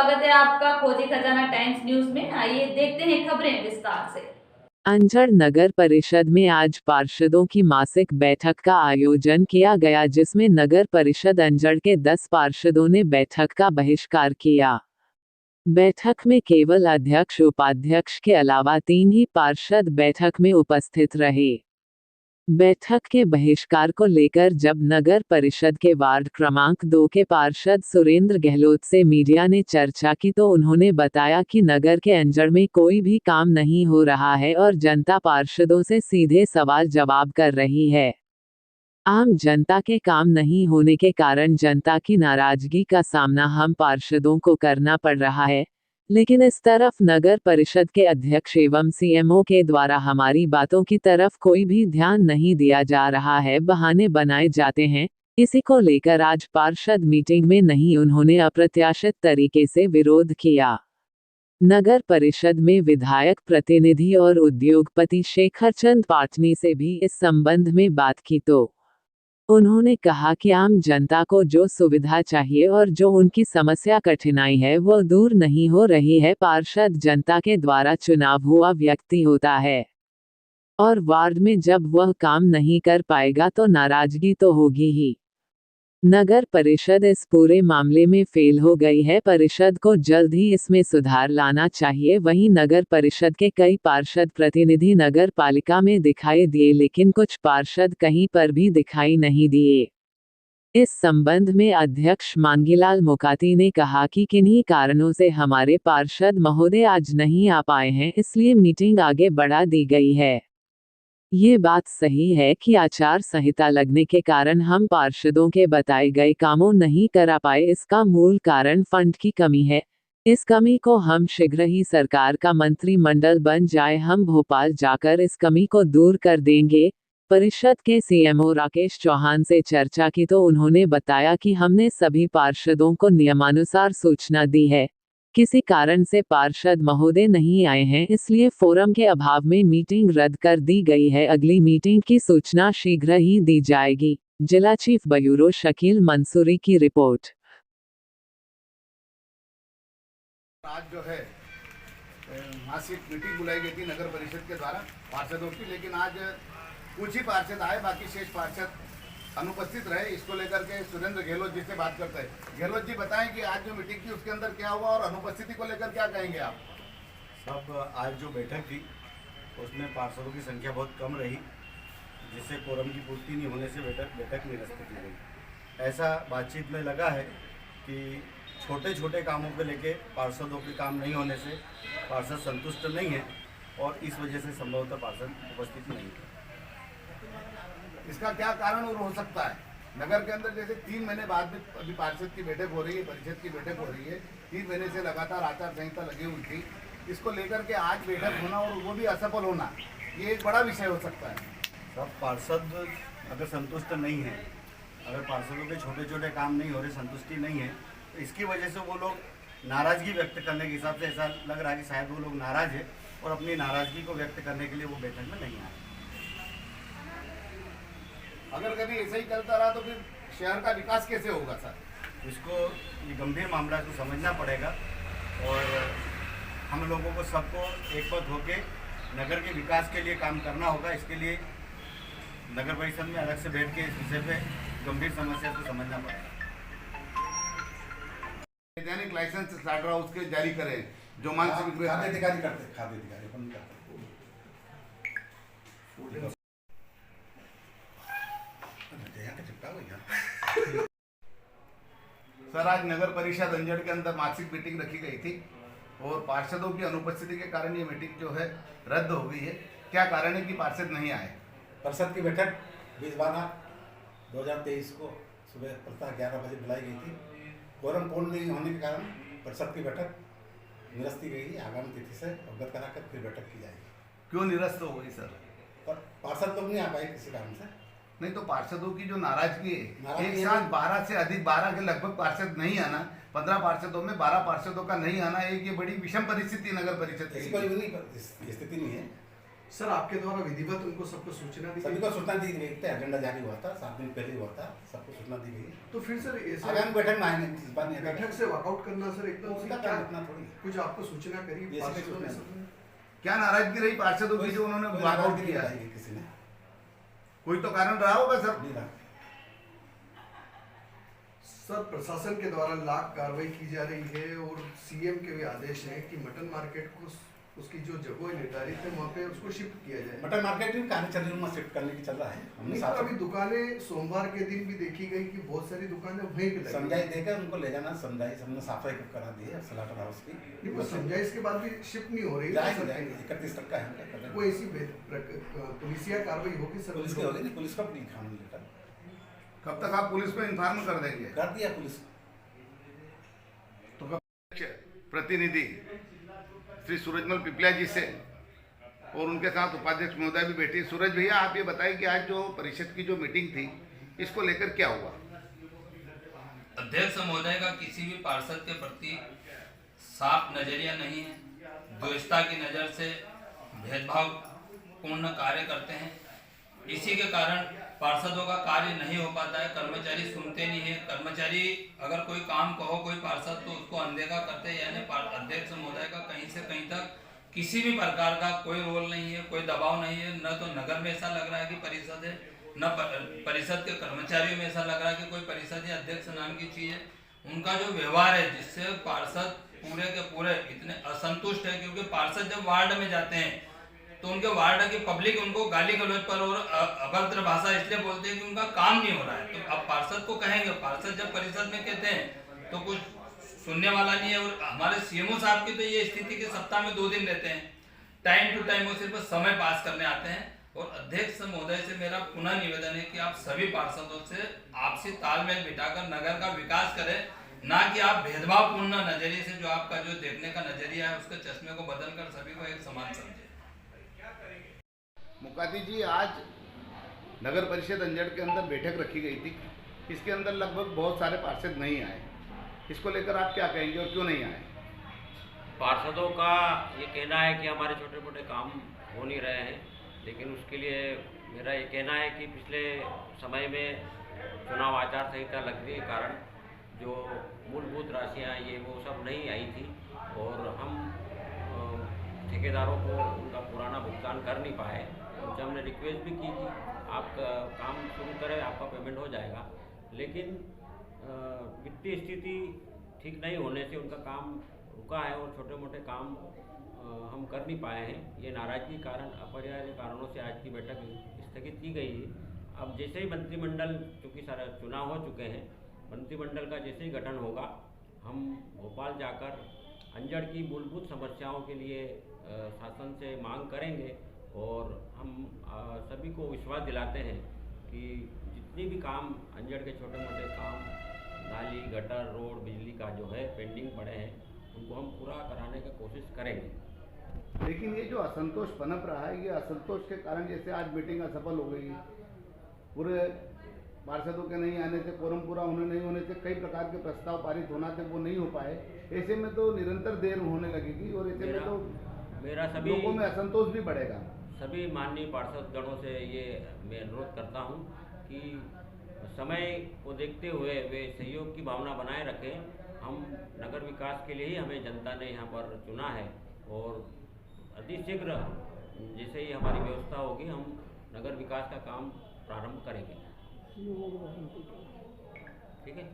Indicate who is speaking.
Speaker 1: स्वागत है आपका खोजी खजाना टाइम्स न्यूज में। आइए देखते हैं खबरें विस्तार से।
Speaker 2: अंजड़ नगर परिषद में आज पार्षदों की मासिक बैठक का आयोजन किया गया, जिसमें नगर परिषद अंजड़ के 10 पार्षदों ने बैठक का बहिष्कार किया। बैठक में केवल अध्यक्ष उपाध्यक्ष के अलावा 3 ही पार्षद बैठक में उपस्थित रहे। बैठक के बहिष्कार को लेकर जब नगर परिषद के वार्ड क्रमांक 2 के पार्षद सुरेंद्र गहलोत से मीडिया ने चर्चा की तो उन्होंने बताया कि नगर के अंजड़ में कोई भी काम नहीं हो रहा है और जनता पार्षदों से सीधे सवाल जवाब कर रही है। आम जनता के काम नहीं होने के कारण जनता की नाराजगी का सामना हम पार्षदों को करना पड़ रहा है, लेकिन इस तरफ नगर परिषद के अध्यक्ष एवं सीएमओ के द्वारा हमारी बातों की तरफ कोई भी ध्यान नहीं दिया जा रहा है, बहाने बनाए जाते हैं। इसी को लेकर आज पार्षद मीटिंग में नहीं उन्होंने अप्रत्याशित तरीके से विरोध किया। नगर परिषद में विधायक प्रतिनिधि और उद्योगपति शेखरचंद पाटनी से भी इस संबंध में बात की तो उन्होंने कहा कि आम जनता को जो सुविधा चाहिए और जो उनकी समस्या कठिनाई है वो दूर नहीं हो रही है। पार्षद जनता के द्वारा चुनाव हुआ व्यक्ति होता है और वार्ड में जब वह काम नहीं कर पाएगा तो नाराजगी तो होगी ही। नगर परिषद इस पूरे मामले में फेल हो गई है। परिषद को जल्द ही इसमें सुधार लाना चाहिए। वहीं नगर परिषद के कई पार्षद प्रतिनिधि नगर पालिका में दिखाई दिए, लेकिन कुछ पार्षद कहीं पर भी दिखाई नहीं दिए। इस संबंध में अध्यक्ष मांगीलाल मोकाती ने कहा कि किन्हीं कारणों से हमारे पार्षद महोदय आज नहीं आ पाए हैं, इसलिए मीटिंग आगे बढ़ा दी गई है। ये बात सही है कि आचार संहिता लगने के कारण हम पार्षदों के बताए गए कामों नहीं करा पाए। इसका मूल कारण फंड की कमी है। इस कमी को हम शीघ्र ही सरकार का मंत्रिमंडल बन जाए, हम भोपाल जाकर इस कमी को दूर कर देंगे। परिषद के सीएमओ राकेश चौहान से चर्चा की तो उन्होंने बताया कि हमने सभी पार्षदों को नियमानुसार सूचना दी है। किसी कारण से पार्षद महोदय नहीं आए हैं, इसलिए फोरम के अभाव में मीटिंग रद्द कर दी गई है। अगली मीटिंग की सूचना शीघ्र ही दी जाएगी। जिला चीफ ब्यूरो शकील मंसूरी की रिपोर्ट।
Speaker 3: आज जो है मासिक मीटिंग बुलाई गई थी नगर परिषद के द्वारा पार्षदों की, लेकिन आज कुछ ही पार्षद आए, बाकी शेष पार्षद अनुपस्थित रहे। इसको लेकर के सुरेंद्र गहलोत जी से बात करते हैं। गहलोत जी बताएं कि आज जो मीटिंग थी उसके अंदर क्या हुआ और अनुपस्थिति को लेकर क्या कहेंगे आप?
Speaker 4: सब आज जो बैठक थी उसमें पार्षदों की संख्या बहुत कम रही, जिससे कोरम की पूर्ति नहीं होने से बैठक निरस्त की गई। ऐसा बातचीत में लगा है कि छोटे छोटे कामों को लेके पार्षदों के काम नहीं होने से पार्षद संतुष्ट नहीं है और इस वजह से संभवतः पार्षद उपस्थित नहीं है।
Speaker 3: इसका क्या कारण और हो सकता है? नगर के अंदर जैसे 3 महीने बाद भी अभी पार्षद की बैठक हो रही है, परिषद की बैठक हो रही है, 3 महीने से लगातार आचार संहिता लगी हुई थी। इसको लेकर के आज बैठक होना और वो भी असफल होना, ये एक बड़ा विषय हो सकता है।
Speaker 4: सब पार्षद अगर संतुष्ट नहीं है, अगर पार्षदों के छोटे छोटे काम नहीं हो रहे, संतुष्टि नहीं है, तो इसकी वजह से वो लोग नाराज़गी व्यक्त करने के हिसाब से ऐसा लग रहा है कि शायद वो लोग नाराज़ है और अपनी नाराज़गी को व्यक्त करने के लिए वो बैठक में नहीं आए।
Speaker 3: अगर कभी ऐसा ही चलता रहा तो फिर शहर का विकास कैसे होगा सर?
Speaker 4: इसको ये गंभीर मामला को समझना पड़ेगा और हम लोगों को सबको एकमत होकर नगर के विकास के लिए काम करना होगा। इसके लिए नगर परिषद में अलग से बैठ के इस विषय पे गंभीर समस्या को समझना पड़ेगा।
Speaker 3: वैधानिक लाइसेंस स्लाटर हाउस के जारी करें, जो मानसिक
Speaker 5: खाद्य अधिकारी करते, खाद्य अधिकारी अपन करते।
Speaker 3: सर, आज नगर परिषद अंजड़ के अंदर मासिक मीटिंग रखी गई थी और पार्षदों की अनुपस्थिति के कारण ये मीटिंग जो है रद्द हो गई है। क्या कारण है कि पार्षद नहीं आए?
Speaker 5: परिषद की बैठक 20/12/2023 को सुबह प्रातः 11 बजे बुलाई गई थी। कोरम पूर्ण नहीं होने के कारण परिषद की बैठक निरस्त की गई। आगामी तिथि से अवगत कराकर फिर बैठक की जाएगी।
Speaker 3: क्यों निरस्त हो गई सर?
Speaker 5: पर पार्षद लोग नहीं आ पाए किसी कारण से।
Speaker 3: नहीं तो पार्षदों की जो नाराजगी है, एक साथ 12 से अधिक 12 के लगभग पार्षद नहीं आना, 15 पार्षदों में 12 पार्षदों का नहीं आना, एक ये बड़ी विषम परिस्थिति नगर परिषद की।
Speaker 5: कोई नहीं स्थिति नहीं है।
Speaker 6: सर आपके द्वारा विधिवत उनको सबको सूचना दी
Speaker 5: सभी
Speaker 6: गई?
Speaker 5: को सूचना दी गई थी, एजेंडा जारी हुआ था, 7 दिन पहले हुआ था, सबको सूचना दी गई।
Speaker 6: तो फिर सर ऐसे
Speaker 5: आगामी बैठक में आएंगे, इस बार नहीं आएगा।
Speaker 6: बैठक से वॉकआउट करना सर एकदम से
Speaker 5: उनका
Speaker 6: क्या
Speaker 5: काम इतना थोड़ी है।
Speaker 6: कुछ आपको सूचना करी
Speaker 5: ये सब
Speaker 6: पार्षदों ने
Speaker 5: सूचना
Speaker 6: सबने?
Speaker 3: क्या नाराजगी रही पार्षदों की जो उन्होंने
Speaker 5: कोई
Speaker 3: वॉकआउट
Speaker 5: नाराजगी
Speaker 3: किया?
Speaker 5: नहीं किसी ने,
Speaker 3: कोई तो कारण रहा होगा सर।
Speaker 5: नहीं रहा।
Speaker 6: सर प्रशासन के द्वारा लाख कार्रवाई की जा रही है और सीएम के भी आदेश है कि मटन मार्केट को उसकी जो जगह निर्धारित है वहाँ पे उसको शिफ्ट किया जाए।
Speaker 5: मटन मार्केट में कार्य चल रही है, शिफ्ट करने की चल रहा है। हमने
Speaker 6: नहीं तो अभी दुकानें सोमवार के दिन भी देखी गई कि बहुत सारी दुकानें वहीं पे लगी।
Speaker 5: समझाई देकर उनको ले जाना, समझाई हमने साफाई करा दी है स्लाटर हाउस की।
Speaker 6: नहीं वो समझाइश के बाद भी शिफ्ट नहीं हो रही है।
Speaker 5: जाएंगे जाएंगे 31 तक का है उनका कर
Speaker 6: कोई ऐसी पुलिसिया कार्रवाई होगी सर?
Speaker 5: पुलिस की होगी नहीं, पुलिस को नहीं खान लेकर
Speaker 3: कब तक आप पुलिस को इन्फॉर्म कर देंगे?
Speaker 5: कर दिया पुलिस।
Speaker 3: तो प्रतिनिधि श्री सूरजमल पिपलिया जी से और उनके साथ उपाध्यक्ष महोदय भी बैठी। सूरज भैया आप ये बताइए कि आज जो परिषद की जो मीटिंग थी इसको लेकर क्या हुआ?
Speaker 7: अध्यक्ष महोदय का किसी भी पार्षद के प्रति साफ नजरिया नहीं है, द्वेषता की नज़र से भेदभाव पूर्ण कार्य करते हैं। इसी के कारण पार्षदों का कार्य नहीं हो पाता है, कर्मचारी सुनते नहीं है। कर्मचारी अगर कोई काम कहो कोई पार्षद तो उसको अनदेखा करते हैं, यानी अध्यक्ष महोदय का कहीं से कहीं तक किसी भी प्रकार का कोई रोल नहीं है, कोई दबाव नहीं है। न तो नगर में ऐसा लग रहा है कि परिषद है, न परिषद के कर्मचारियों में ऐसा लग रहा है कि कोई परिषद या अध्यक्ष नाम की चीज़ है। उनका जो व्यवहार है जिससे पार्षद पूरे के पूरे इतने असंतुष्ट है, क्योंकि पार्षद जब वार्ड में जाते हैं तो उनके वार्ड की पब्लिक उनको गाली गलौज पर और अभद्र भाषा इसलिए बोलते हैं कि उनका काम नहीं हो रहा है। तो अब पार्षद को कहेंगे, पार्षद जब परिषद में कहते हैं तो कुछ सुनने वाला नहीं है। और हमारे सीएमओ साहब की तो ये स्थिति कि सप्ताह में 2 दिन रहते हैं, टाइम टू टाइम वो सिर्फ समय पास करने आते हैं। और अध्यक्ष महोदय से मेरा पुनः निवेदन है कि आप सभी पार्षदों से आपसी तालमेल बिठाकर नगर का विकास करें, ना कि आप भेदभावपूर्ण नजरिए से जो आपका जो देखने का नजरिया है उसके चश्मे को बदलकर सभी को एक समान समझे।
Speaker 3: मुकाती जी, आज नगर परिषद अंजड़ के अंदर बैठक रखी गई थी, इसके अंदर लगभग बहुत सारे पार्षद नहीं आए। इसको लेकर आप क्या कहेंगे और क्यों नहीं आए?
Speaker 8: पार्षदों का ये कहना है कि हमारे छोटे मोटे काम हो नहीं रहे हैं, लेकिन उसके लिए मेरा ये कहना है कि पिछले समय में चुनाव आचार संहिता लगने के कारण जो मूलभूत राशियाँ ये वो सब नहीं आई थी और हम ठेकेदारों को उनका पुराना भुगतान कर नहीं पाए। उनसे हमने रिक्वेस्ट भी की थी आप काम शुरू करें, आपका पेमेंट हो जाएगा, लेकिन वित्तीय स्थिति ठीक नहीं होने से उनका काम रुका है और छोटे मोटे काम हम कर नहीं पाए हैं। ये नाराजगी कारण अपरिहार्य कारणों से आज की बैठक स्थगित की गई है। अब जैसे ही मंत्रिमंडल, चूँकि सारा चुनाव हो चुके हैं, मंत्रिमंडल का जैसे ही गठन होगा हम भोपाल जाकर अंजड़ की मूलभूत समस्याओं के लिए शासन से मांग करेंगे और हम सभी को विश्वास दिलाते हैं कि जितनी भी काम अंजड़ के छोटे मोटे काम, नाली, गटर, रोड, बिजली का जो है पेंडिंग पड़े हैं उनको हम पूरा कराने की कोशिश करेंगे।
Speaker 3: लेकिन ये जो असंतोष पनप रहा है, ये असंतोष के कारण जैसे आज मीटिंग असफल हो गई, पूरे पार्षदों के नहीं आने से, कोरम पूरा होने नहीं होने से कई प्रकार के प्रस्ताव पारित होना थे वो नहीं हो पाए। ऐसे में तो निरंतर देर होने लगेगी और ऐसे में तो
Speaker 8: मेरा सभी
Speaker 3: लोगों में असंतोष भी बढ़ेगा।
Speaker 8: सभी माननीय पार्षद गणों से ये मैं अनुरोध करता हूँ कि समय को देखते हुए वे सहयोग की भावना बनाए रखें। हम नगर विकास के लिए ही हमें जनता ने यहाँ पर चुना है और अतिशीघ्र जैसे ही हमारी व्यवस्था होगी हम नगर विकास का काम प्रारंभ करेंगे। ठीक है।